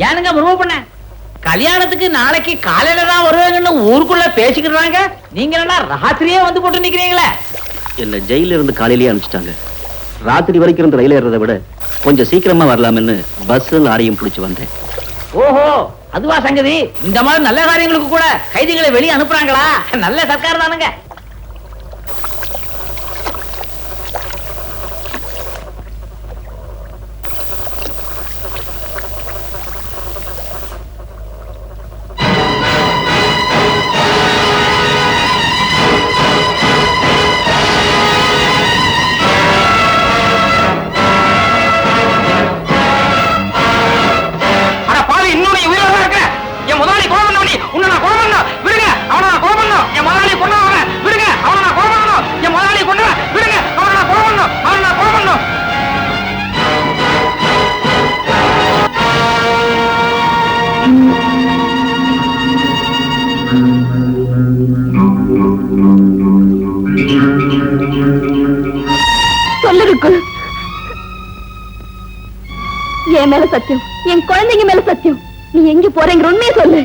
ஏனுங்க ரிமூவ் பண்ண? கல்யாணத்துக்கு நாளைக்கு காலையில தான் வருவாங்கன்னு ஊருக்குள்ள பேசிக்கிறாங்க. நீங்க என்ன ராத்திரியே வந்து போட்டு நிக்கிறீங்களே? என்ன ஜெயில இருந்து காலையிலேயே அனுப்பிச்சிட்டாங்க. ராத்திரி வரைக்கும் இருந்து ரயில் ஏறதை விட கொஞ்சம் சீக்கிரமா வரலாம்னு பஸ் லாரியும் பிடிச்சு வந்தேன். ஓஹோ, அதுவா சங்கதி. இந்த மாதிரி நல்ல காரியங்களுக்கு கூட கைதிகளை வெளியே அனுப்புறாங்களா? நல்ல சர்க்கார் தானுங்க. என் மேல சத்தியம், என் குழந்தைங்க மேல சத்தியம். நீ எங்க போறேங்கிற உண்மையை சொல்லு.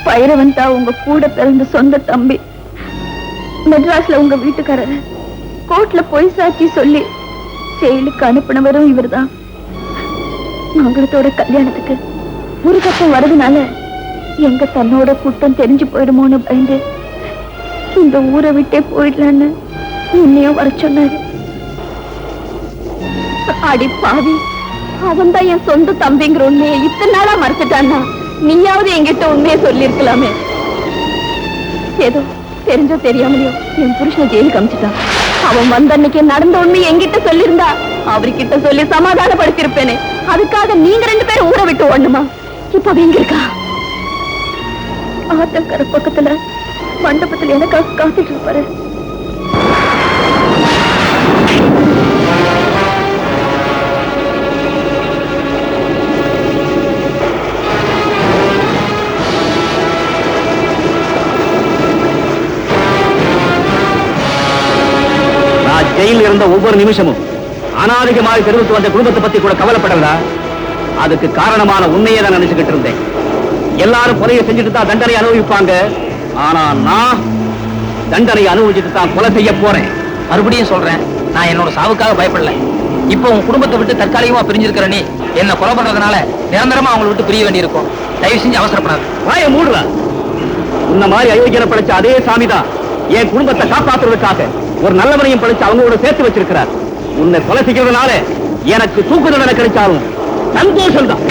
பைரவன் தான் உங்க கூட பிறந்த சொந்த தம்பி. மெட்ராஸ்ல உங்க வீட்டுக்காரர் கோர்ட்ல பொய் சாட்சி சொல்லி ஜெயிலுக்கு அனுப்பினவரும் இவர்தான். மங்களத்தோட கல்யாணத்துக்கு ஒரு பக்கம் வரதுனால எங்க தன்னோட கூட்டம் தெரிஞ்சு போயிடுமோன்னு பயந்து இந்த ஊரை விட்டே போயிடலான்னு உன்னையும் வர சொன்னாரு. அடி பாவி, அவன் தான் என் சொந்த தம்பிங்கிற உண்மையை இத்தனை நாளா மறைச்சிட்டான்னா நீயாவது என்கிட்ட உண்மையை சொல்லி இருக்கலாமே. ஏதோ தெரிஞ்சோ தெரியாமலையோ என் புருஷனை ஜெயிலுக்கு அமிச்சிட்டான். அவன் வந்த அன்னைக்கு நடந்த உண்மையை என்கிட்ட சொல்லியிருந்தா அவர்கிட்ட சொல்லி சமாதானப்படுத்திருப்பேனே. அதுக்காக நீங்க 2 பேரும் ஊரை விட்டு ஓடணுமா? இப்ப எங்க இருக்கா? ஆத்தங்கர பக்கத்துல மண்டபத்தில் எனக்காக காத்துட்டு இருப்பாரு. நான் ஜெயிலில் இருந்த ஒவ்வொரு நிமிஷமும் அனாதிகமாக தெரிவித்து வந்த குடும்பத்தை பத்தி கூட கவலைப்படல. அதுக்கு காரணமான உண்மையை தான் நினைச்சுக்கிட்டு இருந்தேன். எல்லாரும் கொலையை செஞ்சுட்டு தான் தண்டனை அனுபவிப்பாங்க. ஆனா நான் தண்டனை அனுபவிச்சுட்டு தான் கொலை செய்ய போறேன். மறுபடியும் சொல்றேன், நான் என்னோட சாவுக்காக பயப்படல. இப்போ உன் குடும்பத்தை விட்டு தற்காலிகமா பிரிஞ்சிருக்கிற நீ என்ன கொலை பண்றதுனால நிரந்தரமா அவங்களை விட்டு பிரிய வேண்டி இருக்கும். தயவு செஞ்சு அவசரப்படாது. வாய மூடுறா. உன்ன மாதிரி அயோக்கியனை படைச்ச அதே சாமிதான் என் குடும்பத்தை காப்பாற்றுவதற்காக ஒரு நல்லவனையும் படைச்சு அவங்களோட சேர்த்து வச்சிருக்கிறார். உன்னை கொலை செய்கிறதுனால எனக்கு தூக்கு தண்டனை கிடைச்சாலும் சந்தோஷம் தான்.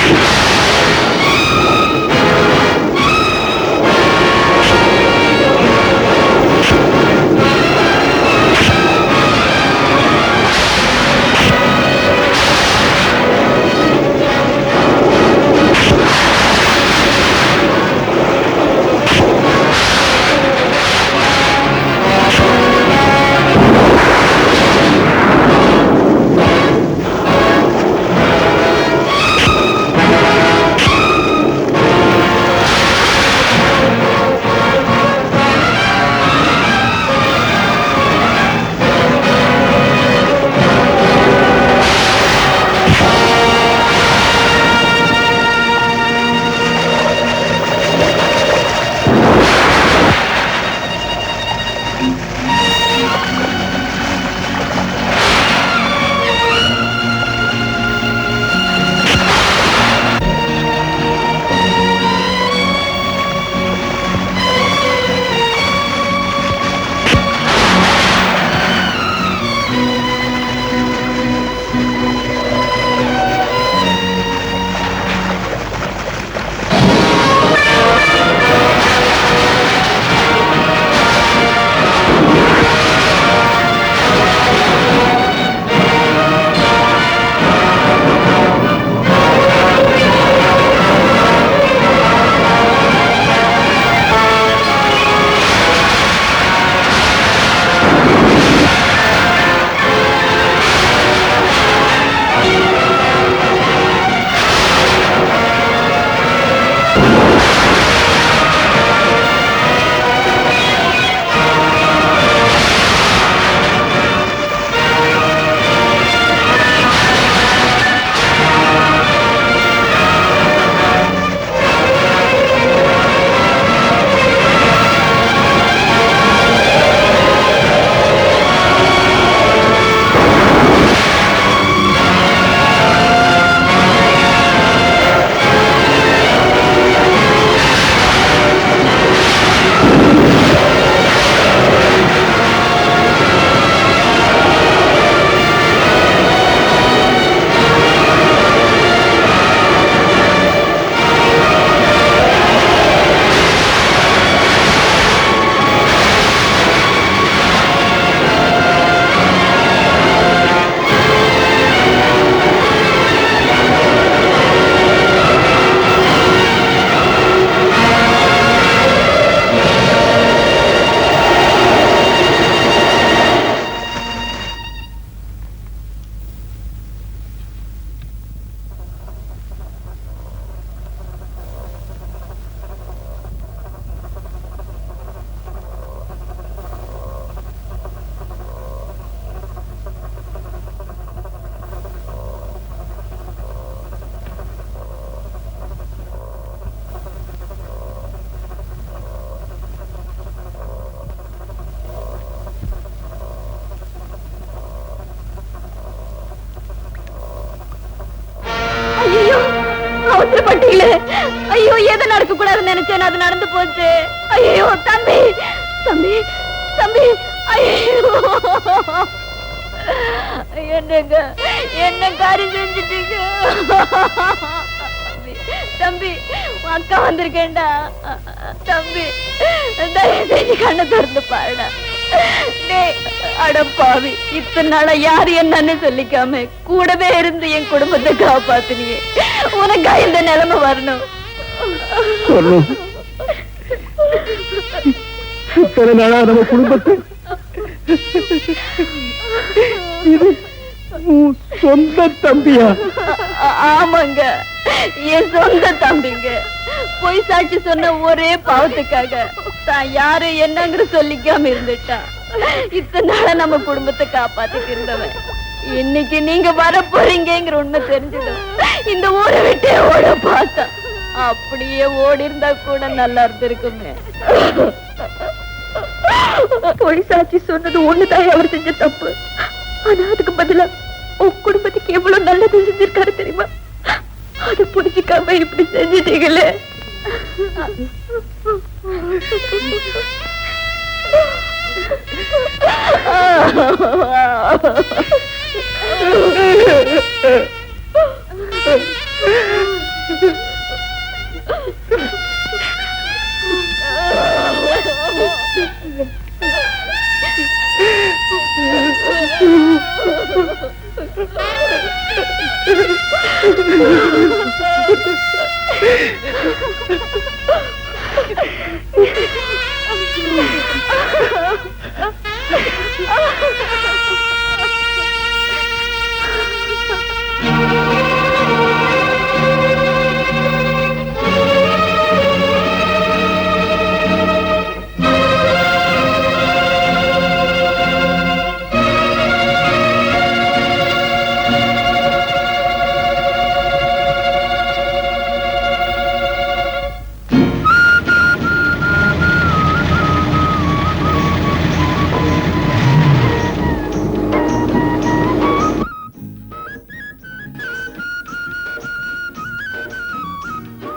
ஐயோ எதை நடக்க கூடாதுன்னு நினைச்சேன், அது நடந்து போச்சு. ஐயோ தம்பி தம்பி தம்பி, ஐயோ என்னங்க என்ன காரியம் செஞ்சுட்டீங்க? தம்பி உன் அக்கா வந்திருக்கேன்டா. தம்பி தயவு செஞ்சு கண்ணை திறந்து பாருடா. அடப்பாவி, இத்தனை நாளா யாரு என்னன்னு சொல்லிக்காம கூடவே இருந்து என் குடும்பத்தை காப்பாத்தினியே, உனக்கா இந்த நிலைமை வரணும்? இத்தனை நாளா நம்ம குடும்பத்தை இது சொந்த தம்பியா? ஆமாங்க, என் சொந்த தம்பிங்க. பொய் சாட்சி சொன்ன ஒரே பாவத்துக்காக தான் யாரு என்னங்கிற சொல்லிக்காம இருந்துட்டா. இத்தனை நாளா நம்ம குடும்பத்தை காப்பாத்திட்டு இருந்தவன் இன்னைக்கு நீங்க வர போறீங்கிற உண்மை தெரிஞ்சிடும். இந்த ஊரை விட்டே ஓட பார்த்தா, அப்படியே ஓடி இருந்தா கூட நல்லா இருந்திருக்குமே. பொய் சாட்சி சொன்னது ஒண்ணுதான் அவர் செஞ்ச தப்பு. ஆனா அதுக்கு பதிலா உன் குடும்பத்துக்கு எவ்வளவு நல்லது செஞ்சிருக்காரு தெரியுமா? அதை புரிஞ்சுக்காம இப்படி செஞ்சிட்டீங்களே.